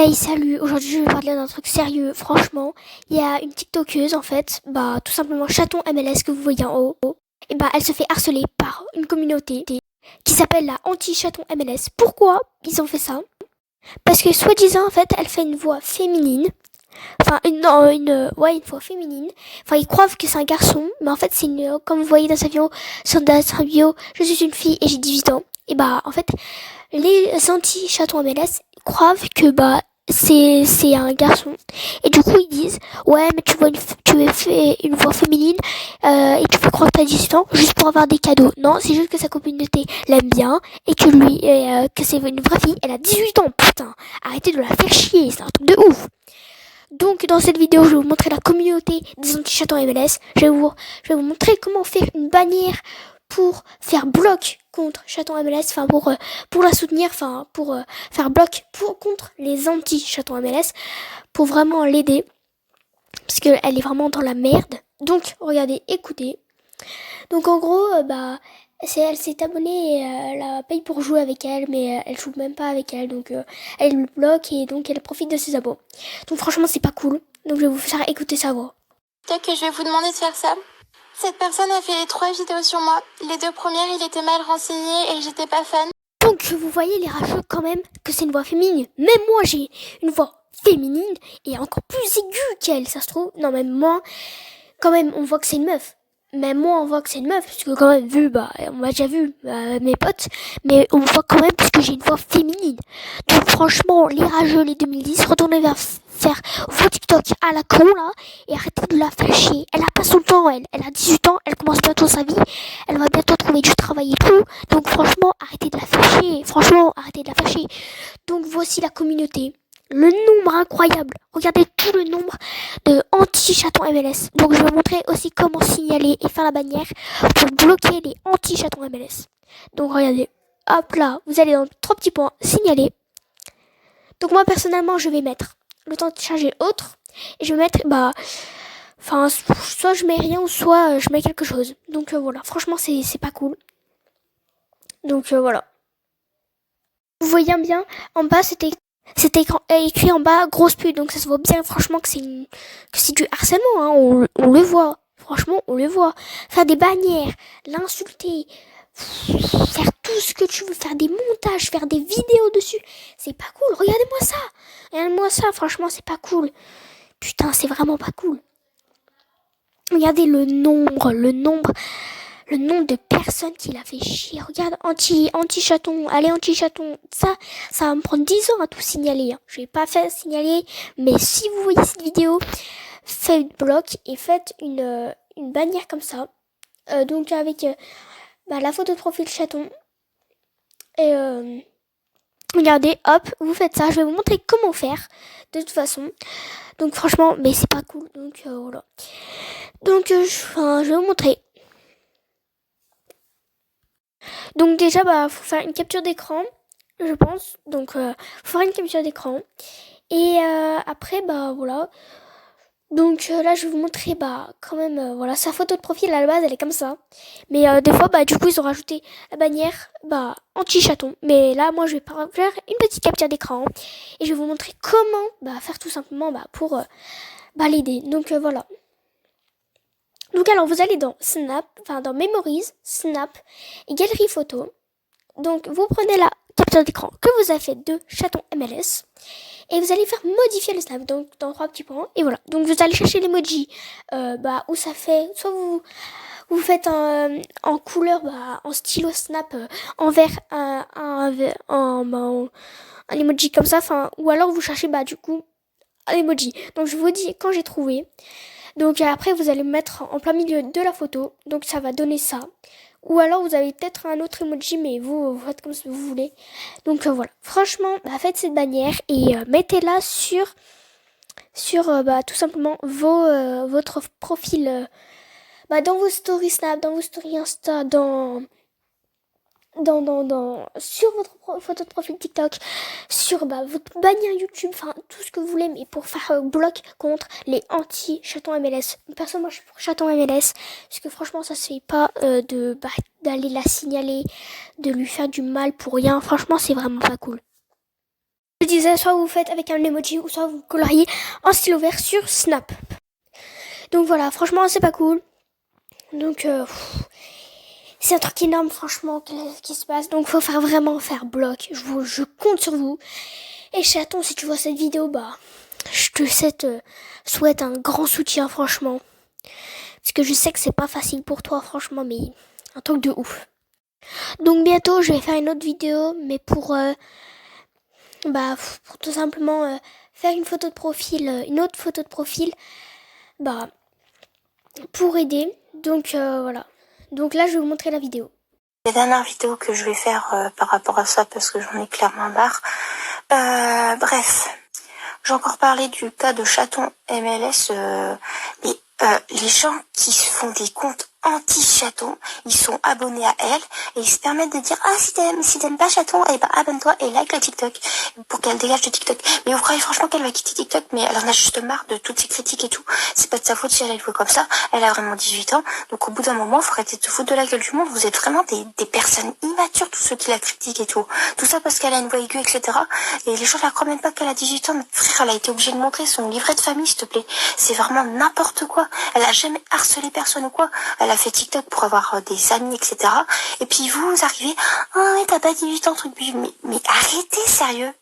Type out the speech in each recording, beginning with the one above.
Hey, salut, aujourd'hui je vais parler d'un truc sérieux. Franchement, il y a une TikTokeuse en fait, tout simplement Chaton MLS que vous voyez en haut, et elle se fait harceler par une communauté qui s'appelle la anti-chaton MLS. Pourquoi ils ont fait ça? Parce que soi-disant en fait, elle fait une voix féminine, une voix féminine. Enfin, ils croient que c'est un garçon, mais en fait c'est comme vous voyez dans sa bio, je suis une fille et j'ai 18 ans. Et en fait, les anti-chatons MLS croient que c'est un garçon, et du coup ils disent ouais, mais tu fais une voix féminine, et tu fais croire que t'as 18 ans juste pour avoir des cadeaux. Non, c'est juste que sa communauté l'aime bien et que c'est une vraie fille. Elle a 18 ans, putain, arrêtez de la faire chier, c'est un truc de ouf. Donc dans cette vidéo, je vais vous montrer la communauté des anti-chatons MLS. Je vais vous montrer comment faire une bannière pour faire bloc contre Chaton MLS, pour la soutenir, pour faire bloc contre les anti-Chaton MLS, pour vraiment l'aider, parce qu'elle est vraiment dans la merde. Donc regardez, écoutez. Donc en gros, elle s'est abonnée, et elle a paye pour jouer avec elle, mais elle joue même pas avec elle, donc elle le bloque et donc elle profite de ses abos. Donc franchement c'est pas cool, donc je vais vous faire écouter sa voix. Peut-être que je vais vous demander de faire ça. Cette personne a fait 3 vidéos sur moi. Les 2 premières, il était mal renseigné et j'étais pas fan. Donc vous voyez les rageux quand même que c'est une voix féminine. Même moi j'ai une voix féminine et encore plus aiguë qu'elle, ça se trouve. Non, même moi, quand même on voit que c'est une meuf. Même moi on voit que c'est une meuf, parce que quand même on m'a déjà vu, mes potes, mais on voit quand même parce que j'ai une voix féminine. Donc franchement, les rageux, les 2010, retournez faire vos TikTok à la con là, et arrêtez de la faire chier. Elle a pas son temps, elle a 18 ans, elle commence bientôt sa vie, elle va bientôt trouver du travail et tout. Donc franchement, arrêtez de la faire chier. Franchement, arrêtez de la faire chier. Donc voici la communauté. Le nombre incroyable. Regardez tout le nombre de anti-chatons MLS. Donc je vais vous montrer aussi comment signaler et faire la bannière pour bloquer les anti-chatons MLS. Donc regardez. Hop là, vous allez dans 3 petits points, signaler. Donc moi personnellement, je vais mettre le temps de charger autre. Et je vais mettre, soit je mets rien, ou soit je mets quelque chose. Donc voilà, franchement c'est pas cool. Donc voilà. Vous voyez bien, en bas c'était écrit en bas grosse pute, donc ça se voit bien franchement que c'est du harcèlement, hein, on le voit, franchement on le voit. Faire des bannières, l'insulter, faire tout ce que tu veux, faire des montages, faire des vidéos dessus, c'est pas cool. Regardez-moi ça, franchement c'est pas cool. Putain, c'est vraiment pas cool. Regardez le nombre de personnes qui l'a fait chier. Regarde, anti-chaton, allez anti-chaton. Ça va me prendre 10 ans à tout signaler, hein. Je vais pas faire signaler, mais si vous voyez cette vidéo, faites bloc et faites une bannière comme ça. Donc avec la photo de profil chaton. Et regardez, hop, vous faites ça. Je vais vous montrer comment faire, de toute façon. Donc franchement, mais c'est pas cool. Donc voilà. Donc je vais vous montrer. Donc déjà, faut faire une capture d'écran, je pense. Donc faut faire une capture d'écran. Et après, voilà. Donc là, je vais vous montrer, quand même, voilà, sa photo de profil à la base, elle est comme ça. Mais des fois, du coup, ils ont rajouté la bannière, anti-chaton. Mais là, moi, je vais faire une petite capture d'écran. Et je vais vous montrer comment, faire tout simplement, pour l'aider. Donc voilà. Donc alors, vous allez dans Snap, dans Memories, Snap et Galerie Photo. Donc vous prenez la capture d'écran que vous avez fait de Chaton MLS et vous allez faire modifier le snap, donc dans 3 petits points. Et voilà, donc vous allez chercher l'emoji où ça fait, soit vous faites en couleur, en stylo snap, en vert, un emoji comme ça, ou alors vous cherchez du coup un emoji. Donc je vous dis quand j'ai trouvé. Donc après vous allez mettre en plein milieu de la photo, donc ça va donner ça. Ou alors vous avez peut-être un autre emoji, mais vous faites comme vous voulez. Donc voilà, franchement, faites cette bannière et mettez-la sur tout simplement votre profil, dans vos stories Snap, dans vos stories Insta, sur votre photo de profil TikTok, sur votre bannière YouTube, tout ce que vous voulez, mais pour faire bloc contre les anti-chatons MLS. Personne, moi je suis pour chaton MLS, parce que franchement ça se fait pas d'aller la signaler, de lui faire du mal pour rien. Franchement c'est vraiment pas cool. Je disais, soit vous faites avec un emoji ou soit vous coloriez en stylo vert sur Snap. Donc voilà, franchement, c'est pas cool. Donc, c'est un truc énorme, franchement, qui se passe. Donc, faut vraiment faire bloc. Je compte sur vous. Et chaton, si tu vois cette vidéo, bah, je te souhaite un grand soutien, franchement. Parce que je sais que c'est pas facile pour toi, franchement, mais un truc de ouf. Donc, bientôt, je vais faire une autre vidéo, mais pour tout simplement faire une photo de profil, une autre photo de profil, bah, pour aider. Donc, voilà. Donc là, je vais vous montrer la vidéo. Les dernières vidéos que je vais faire par rapport à ça, parce que j'en ai clairement marre. Bref, j'ai encore parlé du cas de chaton MLS. Les gens qui se font des comptes anti-chaton, ils sont abonnés à elle et ils se permettent de dire si t'aimes pas chaton, eh ben abonne-toi et like le TikTok pour qu'elle dégage de TikTok. Mais vous croyez franchement qu'elle va quitter TikTok? Mais elle en a juste marre de toutes ces critiques et tout. C'est pas de sa faute si elle est jouée comme ça. Elle a vraiment 18 ans. Donc au bout d'un moment, faut arrêter de se foutre de la gueule du monde. Vous êtes vraiment des personnes immatures, tous ceux qui la critiquent et tout. Tout ça parce qu'elle a une voix aiguë, etc. Et les gens la croient même pas qu'elle a 18 ans. Mais frère, elle a été obligée de montrer son livret de famille, s'il te plaît. C'est vraiment n'importe quoi. Elle a jamais harcelé personne ou quoi. Elle a fait TikTok pour avoir des amis, etc. Et puis vous arrivez, ouais, t'as pas 18 ans, truc, mais arrêtez, sérieux.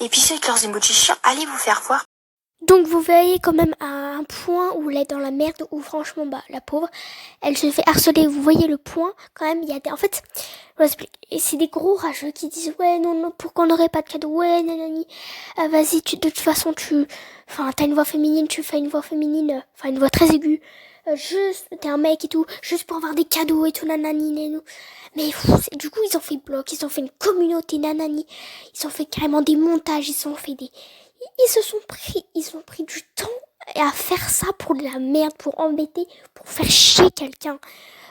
Et puis ceux avec leurs emojis chiants, allez vous faire voir. Donc vous voyez quand même à un point où elle est dans la merde, où franchement, bah, la pauvre, elle se fait harceler. Vous voyez le point, quand même, il y a des... En fait, je vous explique. Et c'est des gros rageux qui disent, ouais, non, pourquoi on n'aurait pas de cadeau? Ouais, nanani. Vas-y, de toute façon, t'as une voix féminine, tu fais une voix féminine, une voix très aiguë. Juste, t'es un mec et tout, juste pour avoir des cadeaux et tout, nanani, nanou. Mais du coup, ils ont fait bloc, ils ont fait une communauté, nanani. Ils ont fait carrément des montages, ils ont pris du temps à faire ça pour de la merde, pour embêter, pour faire chier quelqu'un.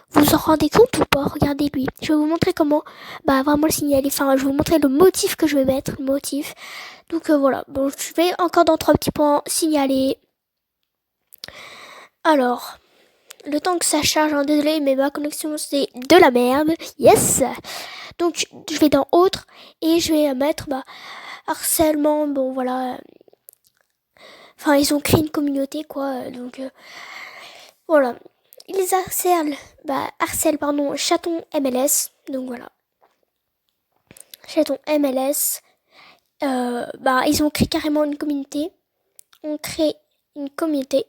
Vous en rendez compte ou pas? Regardez lui. Je vais vous montrer comment, vraiment le signaler. Enfin, je vais vous montrer le motif que je vais mettre, le motif. Donc voilà. Bon, je vais encore dans 3 petits points signaler. Alors, le temps que ça charge, désolé, mais ma connexion c'est de la merde. Yes. Donc, je vais dans autre et je vais mettre, harcèlement, bon voilà. Enfin, ils ont créé une communauté, quoi. Donc, voilà. Ils harcèlent, chaton MLS. Donc, voilà. Chaton MLS. Ils ont créé carrément une communauté. On crée une communauté.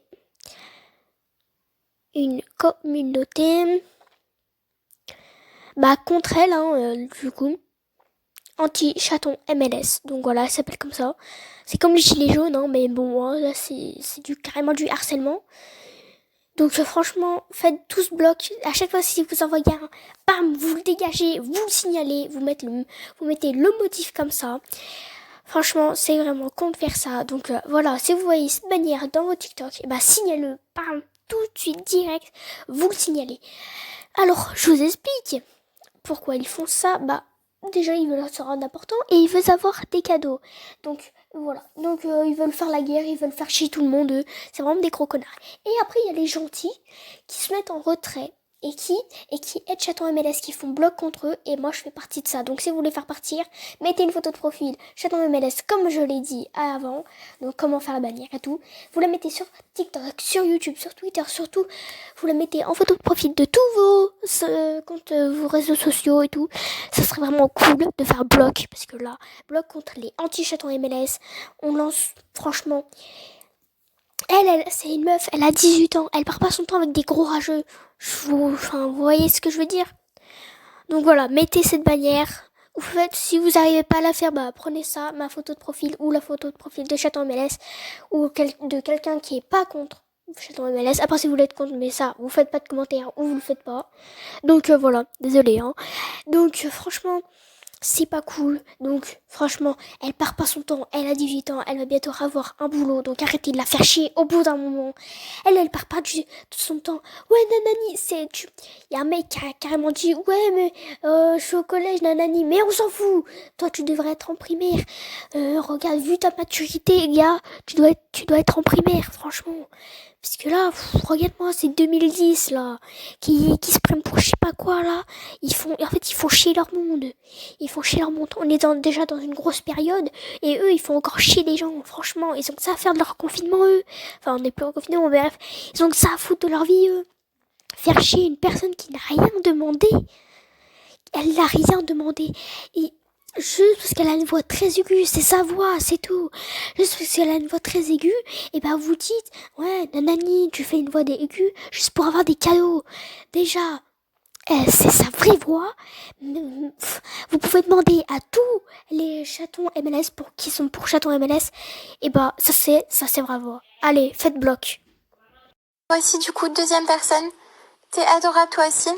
Contre elle, du coup. Anti-chaton MLS. Donc voilà, elle s'appelle comme ça. C'est comme les gilets jaunes, hein, mais bon, là c'est carrément du harcèlement. Donc franchement, faites tous bloc. À chaque fois si vous envoyez un, bam, vous le dégagez, vous le signalez, vous mettez le motif comme ça. Franchement, c'est vraiment con de faire ça. Donc voilà, si vous voyez cette bannière dans vos TikTok, signalez-le, bam, tout de suite, direct, vous le signalez. Alors, je vous explique pourquoi ils font ça. Déjà, ils veulent se rendre important et ils veulent avoir des cadeaux. Donc, voilà. Donc, ils veulent faire la guerre, ils veulent faire chier tout le monde. C'est vraiment des gros connards. Et après, il y a les gentils qui se mettent en retrait et qui aident Chaton MLS, qui font bloc contre eux. Et moi, je fais partie de ça. Donc, si vous voulez faire partir, mettez une photo de profil Chaton MLS, comme je l'ai dit avant. Donc, comment faire la bannière et tout. Vous la mettez sur TikTok, sur YouTube, sur Twitter, surtout. Vous la mettez en photo de profil de tous vos comptes, vos réseaux sociaux et tout. Ça serait vraiment cool de faire bloc. Parce que là, bloc contre les anti-chatons MLS. On lance, franchement. Elle, c'est une meuf, elle a 18 ans. Elle part pas son temps avec des gros rageux. Vous voyez ce que je veux dire? Donc voilà, mettez cette bannière. Vous faites, si vous n'arrivez pas à la faire, prenez ça, ma photo de profil ou la photo de profil de Chaton MLS ou de quelqu'un qui est pas contre Chaton MLS. Après, si vous l'êtes contre, mais ça, vous faites pas de commentaires ou vous le faites pas. Donc voilà, désolé. Donc franchement, c'est pas cool. Donc franchement, elle part pas son temps. Elle a 18 ans, elle va bientôt avoir un boulot. Donc arrêtez de la faire chier au bout d'un moment. Elle part pas de son temps. Ouais, nanani, il y a un mec qui a carrément dit, ouais, mais je suis au collège, nanani. Mais on s'en fout. Toi, tu devrais être en primaire. Regarde, vu ta maturité, gars, tu dois être en primaire, franchement. Parce que là, regarde-moi, c'est 2010, là, qui se prennent pour je sais pas quoi, là. En fait, ils font chier leur monde. ils font chier leur monde. On est déjà dans une grosse période et eux, ils font encore chier les gens. Franchement, ils ont que ça à faire de leur confinement, eux. Enfin, on n'est plus en confinement, mais bref. Ils ont que ça à foutre de leur vie, eux. Faire chier une personne qui n'a rien demandé. Elle n'a rien demandé. Et juste parce qu'elle a une voix très aiguë, c'est sa voix, c'est tout. Juste parce qu'elle a une voix très aiguë, et ben vous dites, ouais, nanani, tu fais une voix aiguë juste pour avoir des cadeaux. Déjà, c'est sa vraie voix. Vous pouvez demander à tous les chatons MLS qui sont pour chatons MLS, et ben ça c'est vraie voix. Allez, faites bloc. Voici du coup deuxième personne. T'es adorable toi aussi.